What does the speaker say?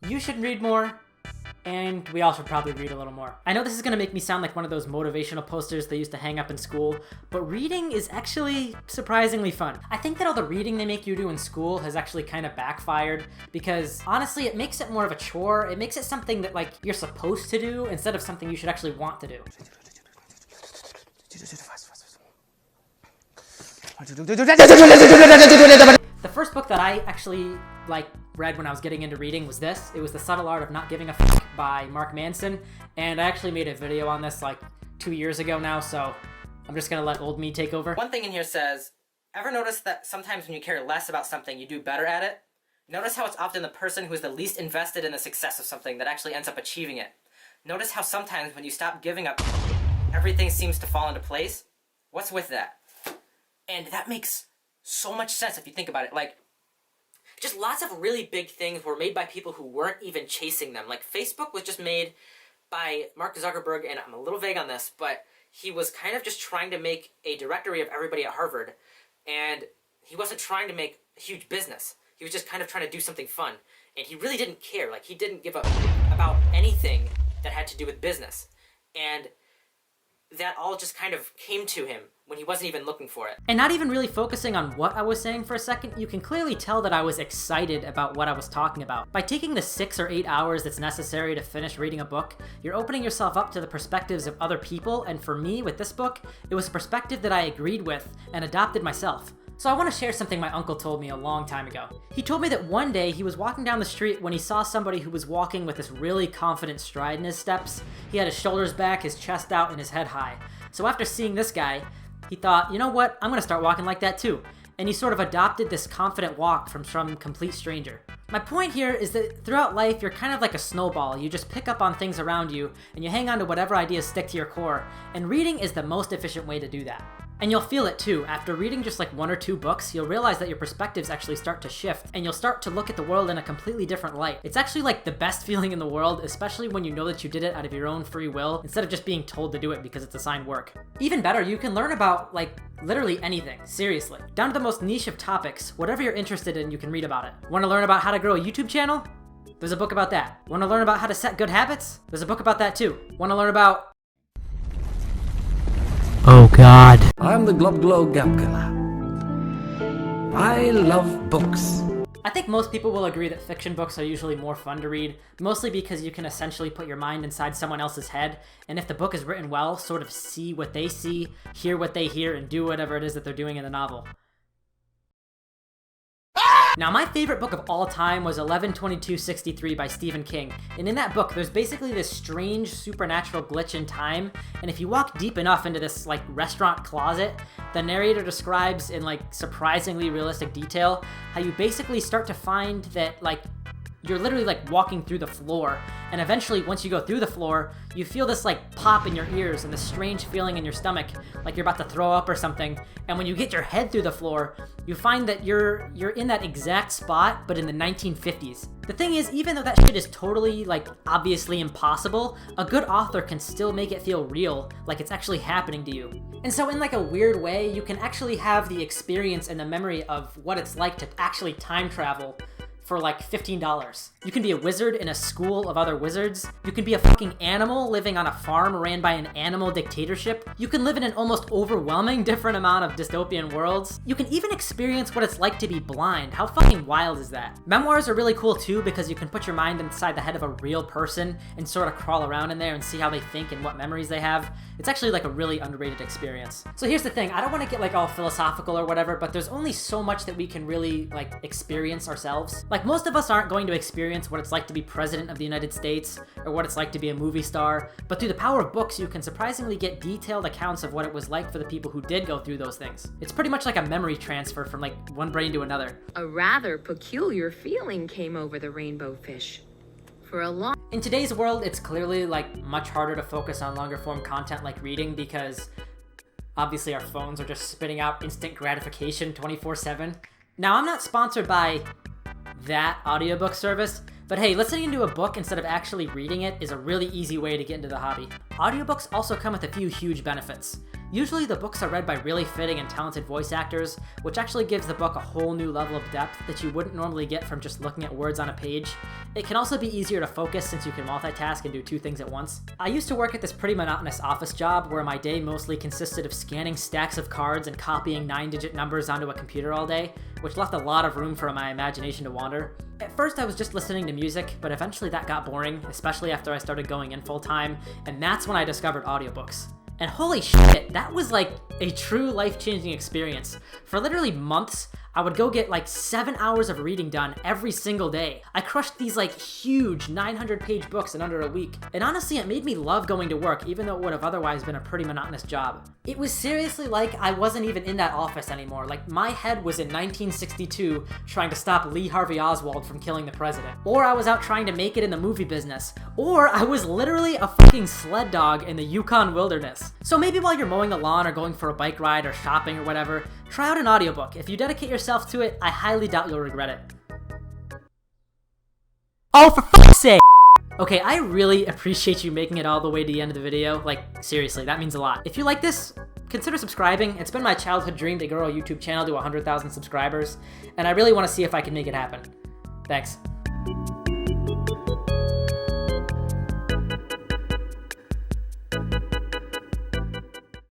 you should read more, and we all should probably read a little more. I know this is gonna make me sound like one of those motivational posters they used to hang up in school, but reading is actually surprisingly fun. I think that all the reading they make you do in school has actually kind of backfired, because honestly, it makes it more of a chore. It makes it something that like you're supposed to do instead of something you should actually want to do. The first book that I actually read when I was getting into reading was this. It was The Subtle Art of Not Giving a Fuck by Mark Manson, and I actually made a video on this like 2 years ago now, so I'm just gonna let old me take over. One thing in here says, ever notice that sometimes when you care less about something, you do better at it? Notice how it's often the person who is the least invested in the success of something that actually ends up achieving it. Notice how sometimes when you stop giving up, everything seems to fall into place? What's with that? And that makes so much sense if you think about it. Like, just lots of really big things were made by people who weren't even chasing them. Like, Facebook was just made by Mark Zuckerberg, and I'm a little vague on this, but he was kind of just trying to make a directory of everybody at Harvard, and he wasn't trying to make a huge business. He was just kind of trying to do something fun, and he really didn't care. Like, he didn't give up about anything that had to do with business, and that all just kind of came to him when he wasn't even looking for it. And not even really focusing on what I was saying for a second, you can clearly tell that I was excited about what I was talking about. By taking the 6 or 8 hours that's necessary to finish reading a book, you're opening yourself up to the perspectives of other people, and for me, with this book, it was a perspective that I agreed with and adopted myself. So I want to share something my uncle told me a long time ago. He told me that one day he was walking down the street when he saw somebody who was walking with this really confident stride in his steps. He had his shoulders back, his chest out, and his head high. So after seeing this guy, he thought, you know what, I'm gonna start walking like that too. And he sort of adopted this confident walk from some complete stranger. My point here is that throughout life, you're kind of like a snowball. You just pick up on things around you, and you hang on to whatever ideas stick to your core, and reading is the most efficient way to do that. And you'll feel it too. After reading just like 1 or 2 books, you'll realize that your perspectives actually start to shift, and you'll start to look at the world in a completely different light. It's actually like the best feeling in the world, especially when you know that you did it out of your own free will, instead of just being told to do it because it's assigned work. Even better, you can learn about like literally anything, seriously. Down to the most niche of topics, whatever you're interested in, you can read about it. Want to learn about how to grow a YouTube channel? There's a book about that. Want to learn about how to set good habits? There's a book about that too. Want to learn about... Oh God. I'm the Glob Glow Gapkiller. I love books. I think most people will agree that fiction books are usually more fun to read, mostly because you can essentially put your mind inside someone else's head, and if the book is written well, sort of see what they see, hear what they hear, and do whatever it is that they're doing in the novel. Now, my favorite book of all time was 11/22/63 by Stephen King, and in that book, there's basically this strange supernatural glitch in time, and if you walk deep enough into this like restaurant closet, the narrator describes in like surprisingly realistic detail how you basically start to find that like you're literally like walking through the floor, and eventually once you go through the floor, you feel this like pop in your ears and this strange feeling in your stomach like you're about to throw up or something, and when you get your head through the floor, you find that you're in that exact spot but in the 1950s. The thing is, even though that shit is totally like obviously impossible, a good author can still make it feel real, like it's actually happening to you. And so in like a weird way, you can actually have the experience and the memory of what it's like to actually time travel for like $15. You can be a wizard in a school of other wizards. You can be a fucking animal living on a farm ran by an animal dictatorship. You can live in an almost overwhelming different amount of dystopian worlds. You can even experience what it's like to be blind. How fucking wild is that? Memoirs are really cool too because you can put your mind inside the head of a real person and sort of crawl around in there and see how they think and what memories they have. It's actually like a really underrated experience. So here's the thing, I don't want to get like all philosophical or whatever, but there's only so much that we can really like experience ourselves. Like most of us aren't going to experience what it's like to be president of the United States or what it's like to be a movie star, but through the power of books, you can surprisingly get detailed accounts of what it was like for the people who did go through those things. It's pretty much like a memory transfer from like one brain to another. A rather peculiar feeling came over the rainbow fish. For a long... In today's world, it's clearly like much harder to focus on longer form content like reading because obviously our phones are just spitting out instant gratification 24/7. Now, I'm not sponsored by that audiobook service, but hey, listening to a book instead of actually reading it is a really easy way to get into the hobby. Audiobooks also come with a few huge benefits. Usually the books are read by really fitting and talented voice actors, which actually gives the book a whole new level of depth that you wouldn't normally get from just looking at words on a page. It can also be easier to focus since you can multitask and do two things at once. I used to work at this pretty monotonous office job where my day mostly consisted of scanning stacks of cards and copying 9-digit numbers onto a computer all day, which left a lot of room for my imagination to wander. At first I was just listening to music, but eventually that got boring, especially after I started going in full time, and that's when I discovered audiobooks. And holy shit, that was like a true life-changing experience. For literally months, I would go get like 7 hours of reading done every single day. I crushed these like huge 900-page books in under a week. And honestly, it made me love going to work, even though it would have otherwise been a pretty monotonous job. It was seriously like I wasn't even in that office anymore. Like my head was in 1962 trying to stop Lee Harvey Oswald from killing the president. Or I was out trying to make it in the movie business. Or I was literally a fucking sled dog in the Yukon wilderness. So maybe while you're mowing the lawn or going for a bike ride or shopping or whatever, try out an audiobook. If you dedicate yourself to it, I highly doubt you'll regret it. Oh, for fuck's sake! Okay, I really appreciate you making it all the way to the end of the video. Like, seriously, that means a lot. If you like this, consider subscribing. It's been my childhood dream to grow a YouTube channel to 100,000 subscribers, and I really want to see if I can make it happen. Thanks.